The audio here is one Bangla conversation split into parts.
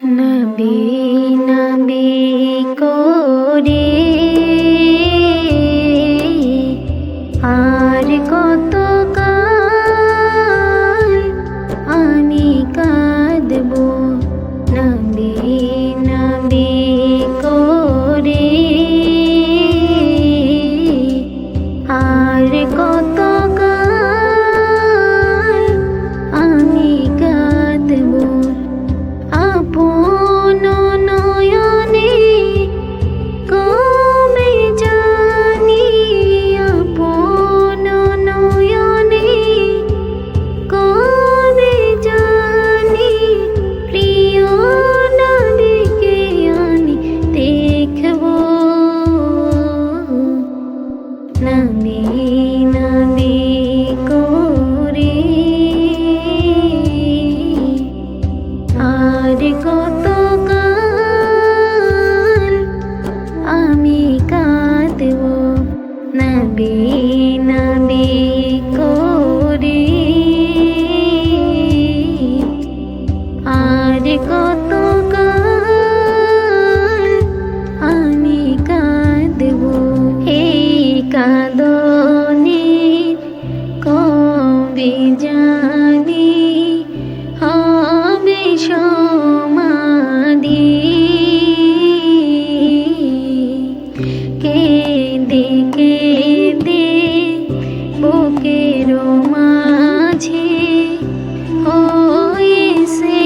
নবী নবী করে আর কত কাল আমি কাঁদব। নবী নবী করে আর কত কাল আমি কাঁদব। আপন নয়নে কমে জানি, আপন নয়নে কমে জানি, প্রিয় নবীকে আমি দেখব। নবী নবী করে আর কত কাল আমি কাঁদব। নবী নবী করে আর কত কাল আমি কাঁদব। এই কাঁদনে কবে জানি হবে সমাধি। কেঁদে কেঁদে বুকের মাঝে হয়েছে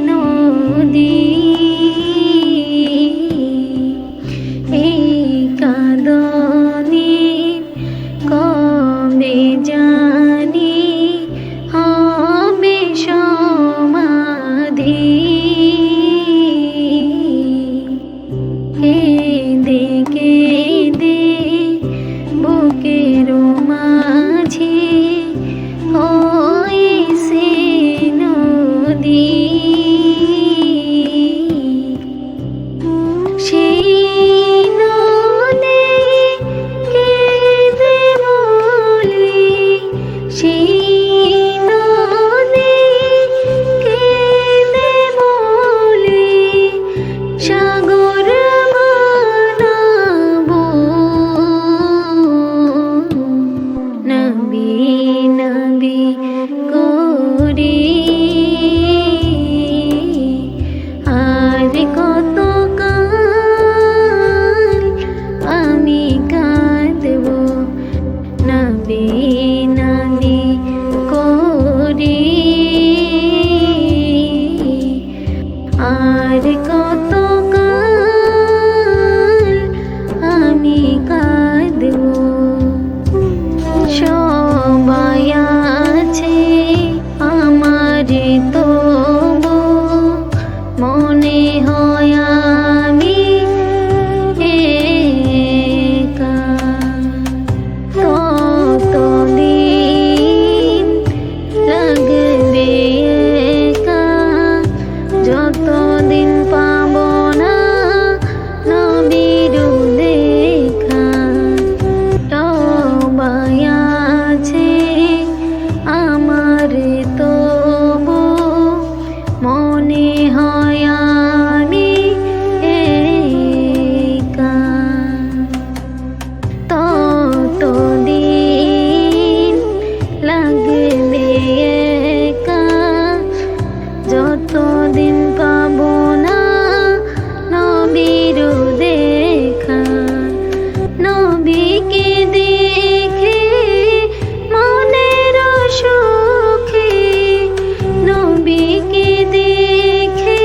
নদী। এই কাঁদনে কবে জানি হবে সমাধি। কেঁদে কেঁদে বুকের মাঝে হয়েছে নদী। সেই নদী কেঁদে বলি, সেই নদী কেঁদে বলি, সাগর বানাবো। নবী নবী করে আর কত কাল আমি কাঁদব। নবী নবী করে আর কত কাল আমি কাঁদব। সবাই আছে আমার তবু মনে হয় আমি একা। ততদিন লাগবে একা যতদিন পাব না নবীর দেখা। সবাই আছে আমার তবু মনে হয় আমি একা। ততদিন লাগবে একা যতদিন পাব না নবীর দেখা। নবীকে দেখে মনের সুখে, নবীকে দেখে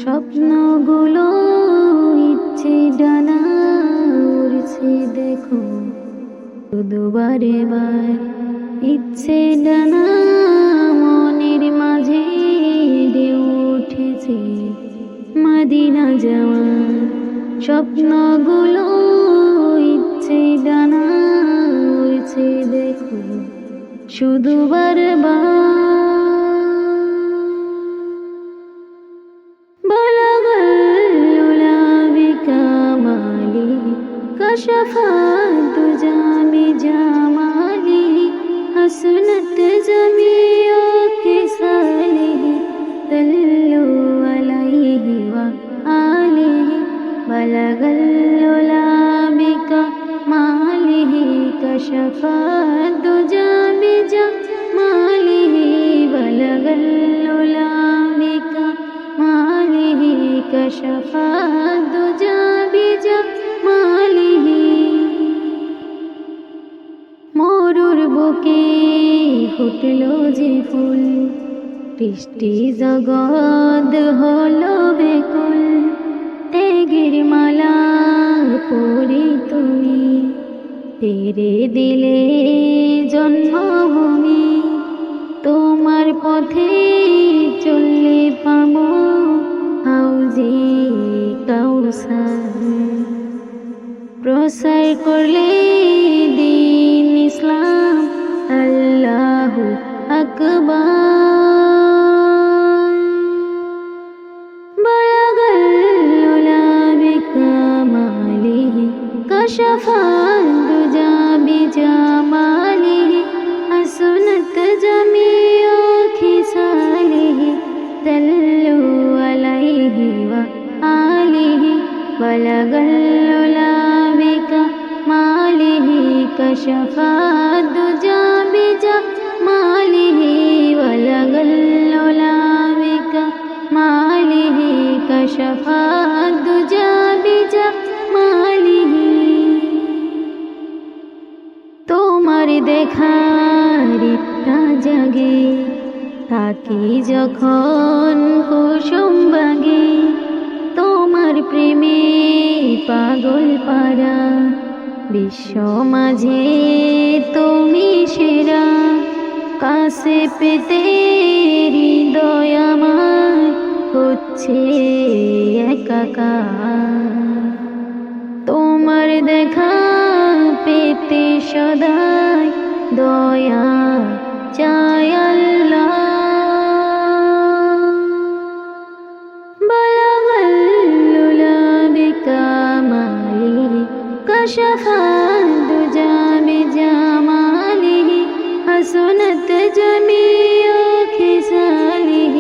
স্বপ্নগুলো ইচ্ছে ডানা উড়ছে দেখো, শুধু বারে বার ইচ্ছে ডানা মনের মাঝে ঢেউ উঠেছে মদিনা যাওয়ার। স্বপ্নগুলো ইচ্ছে ডানা উড়ছে দেখো, শুধু বারবার। كشفت جامي جمالي حسنت جميع خصاله دلوا عليه وآله بلغ العلا بكماله كشفت جامي جماله بلغ العلا بكماله كشفت جامي جماله মরুর বুকে ফুটলো যে ফুল, বৃষ্টি জগৎ হলো বেকুল। ত্যাগের মালা পরে তুমি তেরে দিলে জন্মভূমি, তোমার পথে চললে পাবো হাউজে কাউসার। প্রসার করলে দিন ইসলাম আল্লাহু আকবার। বালাগাল উলা বিকামালিহি কাশাফাত দুজা বিজামালিহি হাসনাত জামিউ খিসালিহি দাল্লু আলাইহি ওয়া আলিহি বালাগাল উলা বিকামালিহি كشفت دجى بجماله بلغ العلا بكماله كشفت دجى بجماله। তোমার দেখার ইচ্ছা জাগে থাকি যখন কুসুম বাগে, তোমার প্রেমে পাগল পারা বিশ্ব মাঝে তুমি সেরা। কাছে পেতে হৃদয় আমার হচ্ছে একাকার, তোমার দেখা পেতে সদাই দয়া চাই আল্লাহ। বালাগাল উলা বিকামালিহি كشفت دجى بجماله حسنت جميع خصاله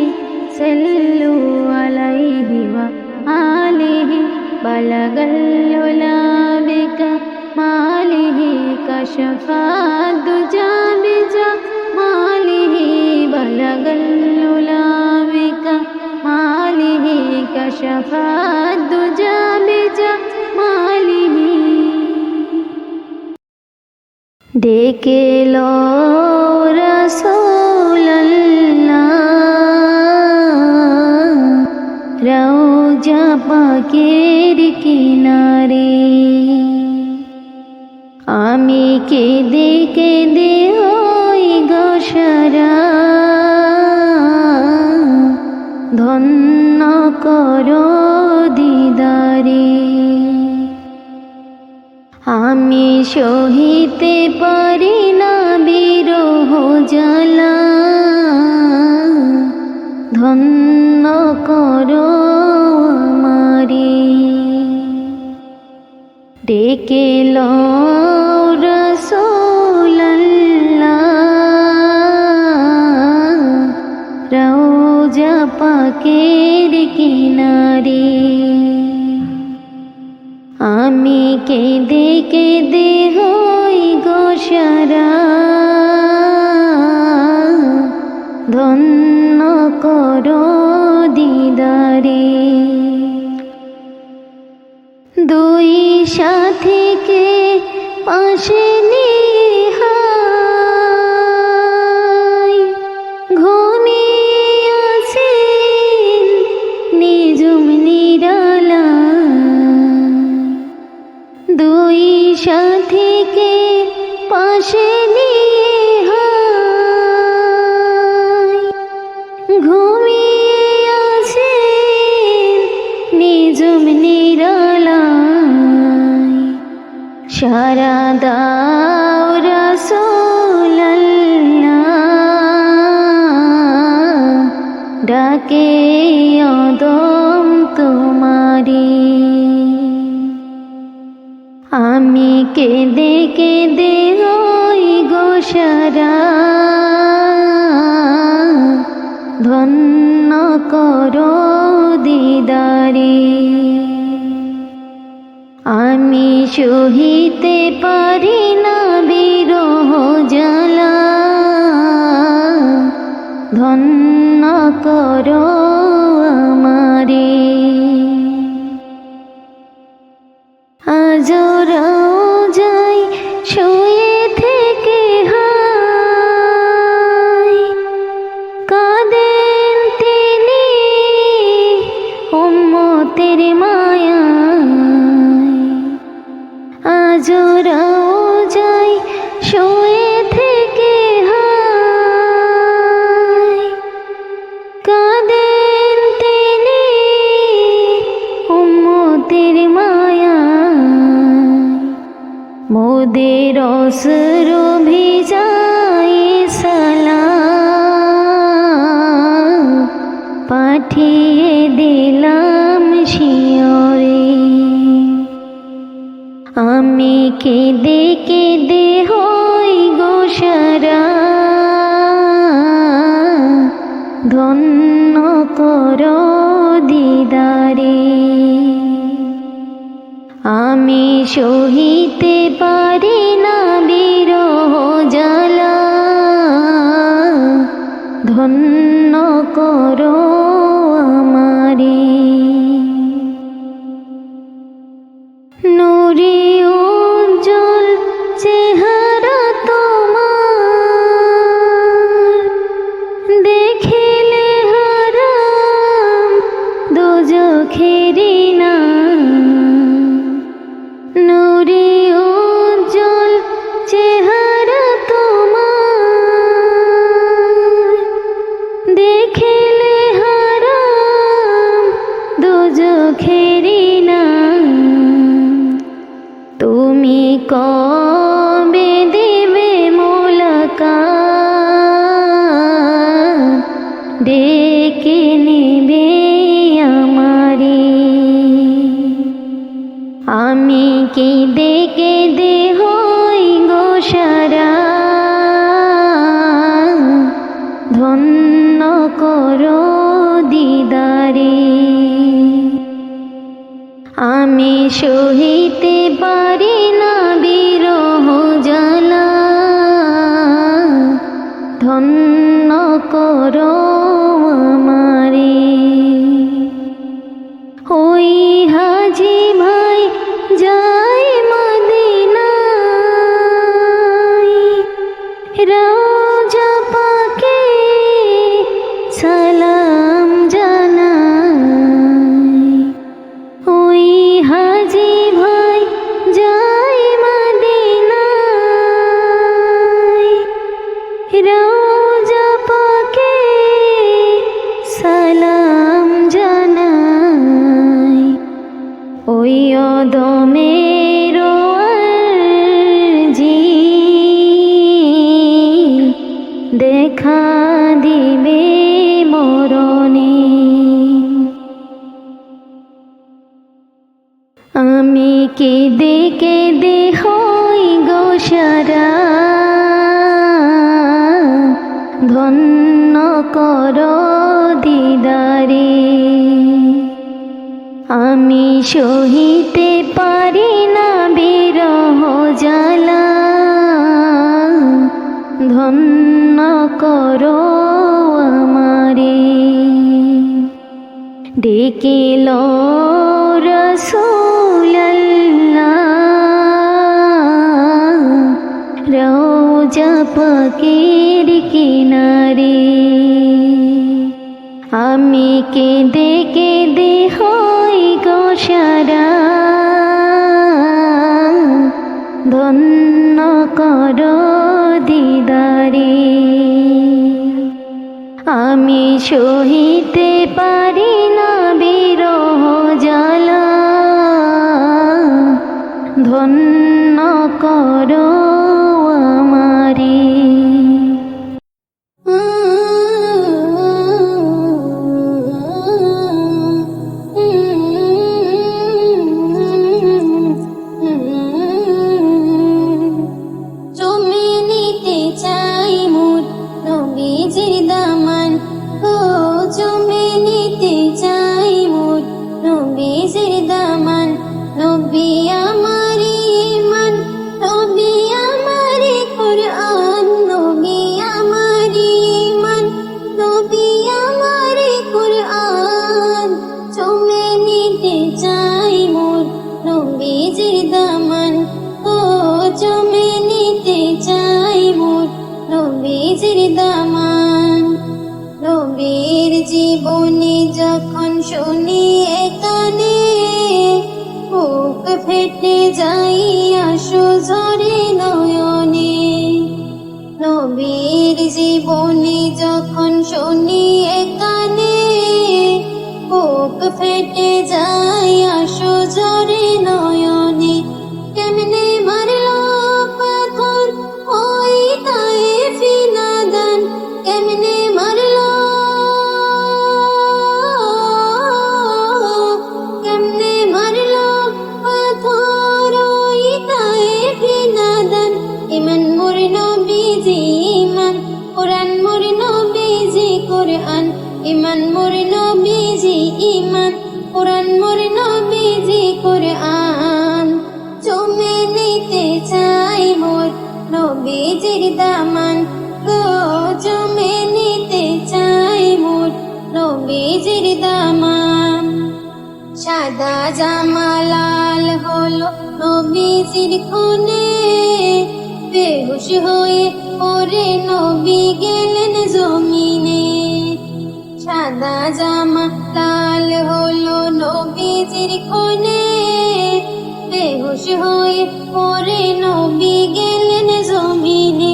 صلوا عليه وآله بلغ العلا بكماله كشفت دجى بجماله بلغ العلا بكماله كشفت دجى بجماله। ডেকে লো রাসূলুল্লাহ রওজা পাকের কিনারে, আমি কেঁদে কেঁদে হই গো সারা। ধন্য করো দিদারে, আমি সহিতে পারি না বিরহ জ্বালা। ধন্য করো আমারে, ডেকে লও রাসূলুল্লাহ রওজা পাকের কিনারে। আমি কেঁদে কেঁদে হই গো সারা। ধন্য করো দিদারে, দুই সাথীকে পাশে নিয়ে ঘুমিয়ে আছেন নিজুম নিরালা দুই সাথীকে পাশে নিয়ে হায় ঘুমিয়ে আছেন নিজুম নিরালায় সারা দাও রাসূলুল্লাহ ডাকে অদম তোমারি আমি কেঁদে কেঁদে হই গো সারা ধন্য করো দিদারে আমি সহিতে পারি না বিরহ জ্বালা ধন্য করো আমারে আজরাও যাই শুয়ে থেকে হায় কাঁদেন তিনি উম্মতের মায়ায় আজরাও যাই শুয়ে থেকে হায় কাঁদেন তিনি উম্মতের মায়ায় মোদের অশ্রু ভিজায় সালাম পাঠিয়ে দিলাম শিয়রে আমি কেঁদে কেঁদে হই গো সারা ধন্য করো দিদারে আমি সহিতে পারি না বিরহ জ্বালা ধন্য করো আমারে নূরে উজ্জ্বল চেহারা তোমার দেখিলে হারাম দোজখেরি না নূরে উজ্জ্বল চেহারা তোমার দেখিলে হারাম দোজখেরি না তুমি কবে দেবে মুলাকাত ডেকে নেবে আমারে আমি কেঁদে কেঁদে হই গো সারা ধন্য করো দিদারে আমি সহিতে পারি না বিরহ জ্বালা ধন্য করো আমারে ওই হাজি ভাই যাই মদিনায় রওজা পাকে সালাম জানাই ওই হাজি ভাই যাই মদিনায় রওজা পাকে সালাম জানাই ওই অদমের আরজি দেখা দিবে মরণে আমি কেঁদে কেঁদে হই গো সারা ধন্য করো দিদারে আমি সহিতে পারি না বিরহ জ্বালা ধন্য করো আমারে ডেকে লো রাসূলুল্লাহ রওজা পাকের কিনারে আমি কেঁদে কেঁদে হই ধন্য করো দিদারে। আমি সহিতে পারি না বিরহ জ্বালা, ধন্য করো আমারে। চুমে নিতে চাই মোর নবীজির দামান, ও চুমে নিতে চাই মোর নবীজির দামান। নবী আমার ঈমান, নবী আমার কুরআন, নবী আমার ঈমান, নবী আমার কুরআন। চুমে নিতে চাই মোর নবীজির দামান, ও চুমে নিতে চাই মোর নবীজির দামান। নবীর জীবনী যখন শুনি কানে, বুক ফেটে যাই আশু ঝরে নয়নে। নবীর জীবনী যখন শুনি কানে, বুক ফেটে যাই আশু ঝরে নয়নে। কেমনে মারলো পাথর ওই তায়েফি নাদান, কেমনে মারলো, কেমনে মারলো পাথর ওই তায়েফি নাদান। ইমান মোর নবীজি ইমান, কুরআন মোর নবীজি কুরআন। ইমান মোর নবীজি ইমান, কুরআন মোর নবীজি কুরআন। চুমে নিতে চাই মোর নবীজির দামান, গো চুমে নিতে চাই মোর নবীজির দামান। সাদা জামা লাল হলো নবীজির খুনে, বেহুশ হয়ে পড়ে নবী গেলেন জমিনে। সাদা জামা লাল হলো নবীজির খুনে, বেহুশ হয়ে পড়ে নবী গেলেন জমিনে।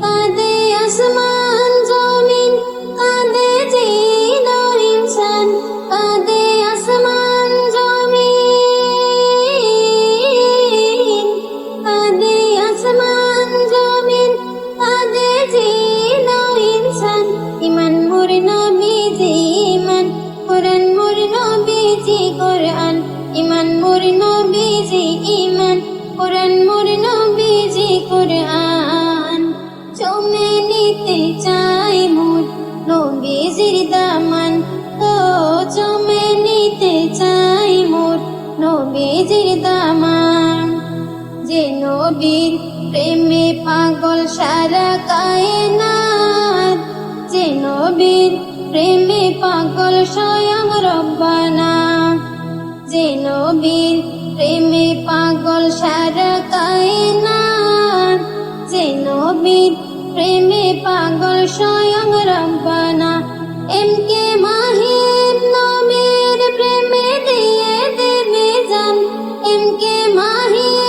কাঁদে আসমান জমিন, কাঁদে জিন ও ইনসান, কাঁদে আসমান জমিন, কাঁদে আসমান জমিন, কাঁদে জিন ও ইনসান। ইমান মোর নবীজি ইমান, কুরআন মোর নবীজি কুরআন। ইমান মোর নবীজি ইমান, কুরআন মোর নবীজি কুরআন। চুমে নিতে চাই মোর নবীজির দামান, ও চুমে নিতে চাই মোর নবীজির দামান। যে নবীর প্রেমে পাগল সারা কায়নাত, যে নবীর প্রেমে পাগল স্বয়ং রব্বানা। যে নবীর প্রেমে পাগল সারা কায়নাত, যে নবীর প্রেমে পাগল স্বয়ং রব্বানা। এমকে মাহিব নবীর প্রেমে দিয়ে দেবে জান, এমকে মাহিব,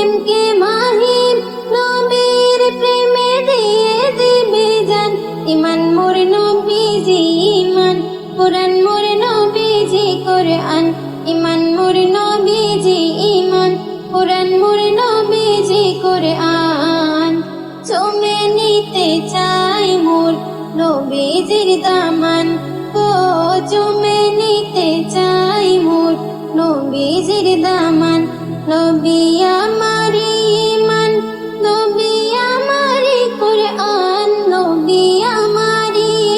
এমকে মাহিব নবীর প্রেমে দিয়ে দেবে জান। ইমান মোর নবীজি ইমান, কুরআন মোর নবীজি কুরআন। ইমান মোর নবীজি ইমান, কুরআন মোর নবীজি কুরআন। চুমে নিতে চাই মোর নবীজির দামান, ও চুমে নিতে চাই মোর নবীজির দামান। নবী আমার ঈমান, নবী আমার কুরআন, নবী আমার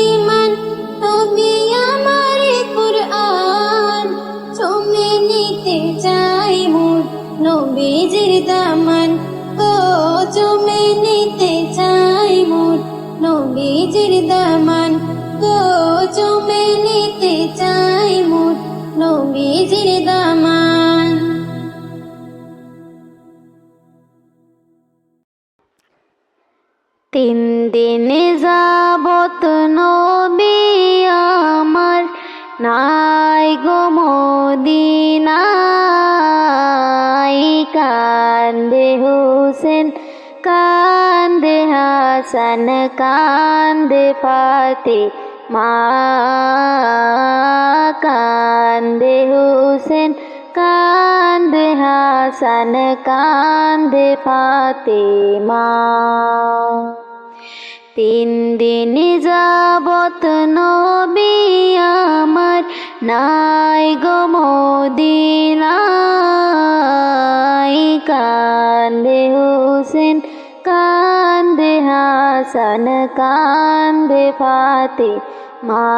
ঈমান, নবী আমার কুরআন। চুমে নিতে চাই মোর নবীজির দামান, ও চুমে নিতে চাই মোর নবীজির দামান, ও চুমে নিতে চাই মোর নবীজির দামান। 3 দিন যাবত নবী আমার নাই গো মদিনায় কান্দে হোসেন কান্দে হাসান কান্দে ফাতেমা কান্দে হোসেন কান্দে হাসান কান্দে ফাতেমা। 3 দিন যাবত নবী আমার নাই গো মদিনায় কান্দে হোসেন কান্দে হাসান কান্দে ফাতেমা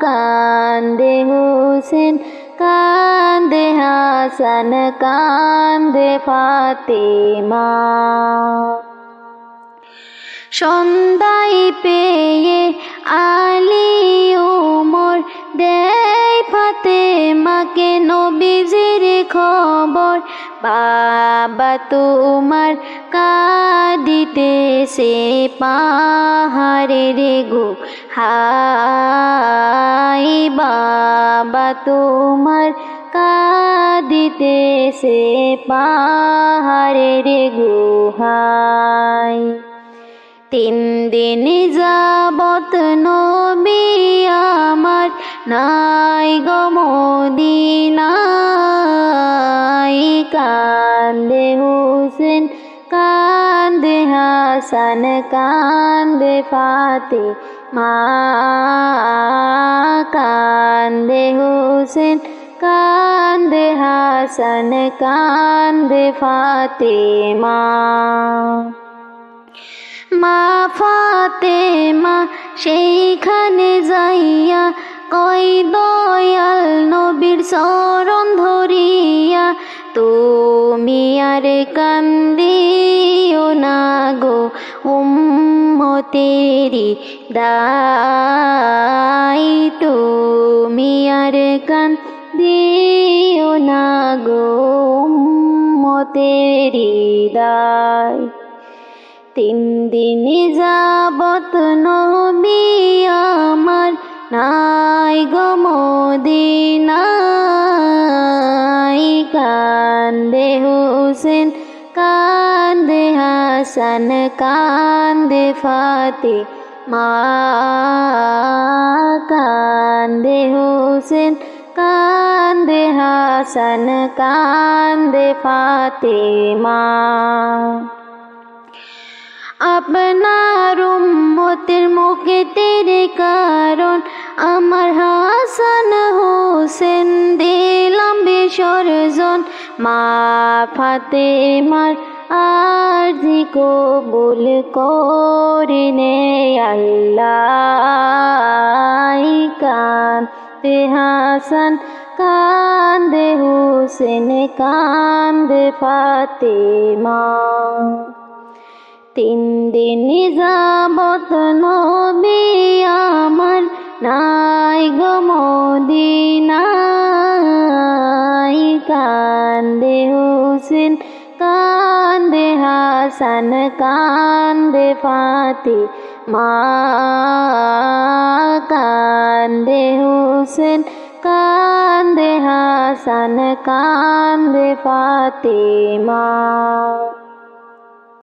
কান্দে হোসেন কান্দে হাসান কান্দে ফাতেমা। সন্ধ্যায় পেয়ে আলী ওমর দেয় ফাতেমাকে নবীজির খবর বাবা তোমার কাঁদিতেছে পাহাড়ের গো হাই বাবা তোমার কাঁদিতেছে পাহাড়ের গুহায়। 3 দিন যাবত নবী আমার নাই গো মদিনায় কান্দে হোসেন কান্দে হাসান কান্দে ফাতেমা কান্দে হোসেন কান্দে হাসান কান্দে ফাতেমা। মা ফাতেমা সেইখানে যাইয়া কই দয়াল নবীর চরণ ধরিয়া তুমি আর কান্দিও না গো উম্মতেরি দায় তুমি আর কান্দিও না গো উম্মতেরি দায়। 3 দিন যাবত নবী আমার নাই গো মদিনায় কান্দে হোসেন কান্দে হাসান কান্দে ফাতেমা কান্দে হোসেন কান্দে হাসান কান্দে ফাতেমা। আপনার উম্মতের মুক্তির কারণ আমার হাসান হোসেন দিলাম বিসর্জন মা ফাতেমার আরজি কবুল করে নে আল্লাহ কান্দে হাসান কান্দে হোসেন কান্দে ফাতেমা। 3 দিন যাবত নবী আমার নাই গো মদিনায় কান্দে হোসেন কান্দে হাসান কান্দে ফাতেমা কান্দে হোসেন কান্দে হাসান কান্দে ফাতেমা।